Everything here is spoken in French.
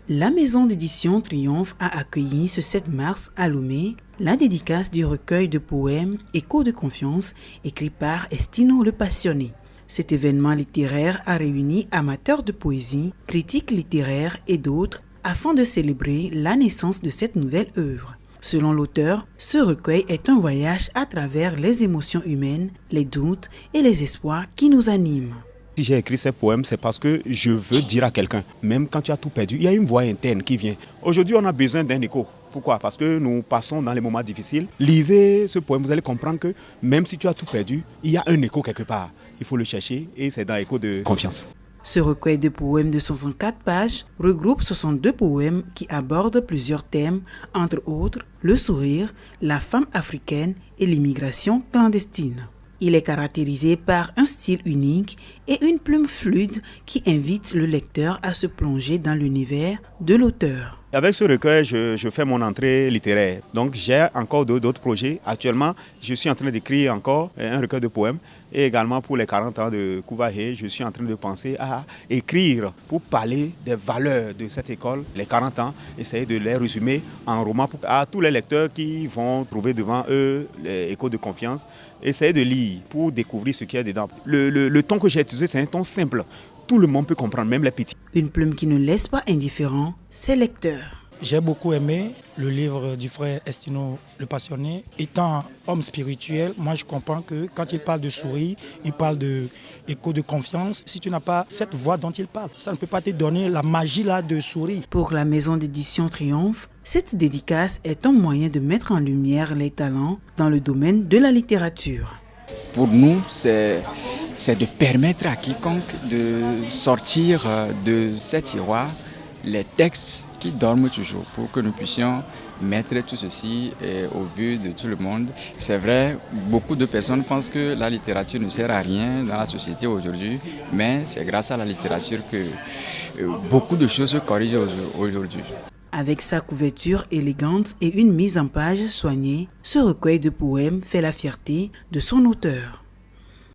La maison d'édition Triomphe a accueilli ce 7 mars à Lomé la dédicace du recueil de poèmes Écho de confiance écrit par Estino le Passionné. Cet événement littéraire a réuni amateurs de poésie, critiques littéraires et d'autres afin de célébrer la naissance de cette nouvelle œuvre. Selon l'auteur, ce recueil est un voyage à travers les émotions humaines, les doutes et les espoirs qui nous animent. Si j'ai écrit ces poèmes, c'est parce que je veux dire à quelqu'un, même quand tu as tout perdu, il y a une voix interne qui vient. Aujourd'hui, on a besoin d'un écho. Pourquoi? Parce que nous passons dans les moments difficiles. Lisez ce poème, vous allez comprendre que même si tu as tout perdu, il y a un écho quelque part. Il faut le chercher et c'est dans l'écho de confiance. Ce recueil de poèmes de 64 pages regroupe 62 poèmes qui abordent plusieurs thèmes, entre autres le sourire, la femme africaine et l'immigration clandestine. Il est caractérisé par un style unique et une plume fluide qui invite le lecteur à se plonger dans l'univers de l'auteur. Avec ce recueil, je fais mon entrée littéraire. Donc j'ai encore d'autres projets. Actuellement, je suis en train d'écrire encore un recueil de poèmes. Et également pour les 40 ans de Kouvahe, je suis en train de penser à écrire pour parler des valeurs de cette école. Les 40 ans, essayer de les résumer en roman à tous les lecteurs qui vont trouver devant eux les échos de confiance. Essayer de lire pour découvrir ce qu'il y a dedans. Le ton que j'ai utilisé, c'est un ton simple. Tout le monde peut comprendre, même les petits. Une plume qui ne laisse pas indifférent ses lecteurs. J'ai beaucoup aimé le livre du frère Estino le Passionné. Étant homme spirituel, moi je comprends que quand il parle de sourire, il parle d'écho de confiance. Si tu n'as pas cette voix dont il parle, ça ne peut pas te donner la magie là de sourire. Pour la maison d'édition Triomphe, cette dédicace est un moyen de mettre en lumière les talents dans le domaine de la littérature. Pour nous, c'est de permettre à quiconque de sortir de cet tiroir les textes qui dorment toujours pour que nous puissions mettre tout ceci au vu de tout le monde. C'est vrai, beaucoup de personnes pensent que la littérature ne sert à rien dans la société aujourd'hui, mais c'est grâce à la littérature que beaucoup de choses se corrigent aujourd'hui. Avec sa couverture élégante et une mise en page soignée, ce recueil de poèmes fait la fierté de son auteur.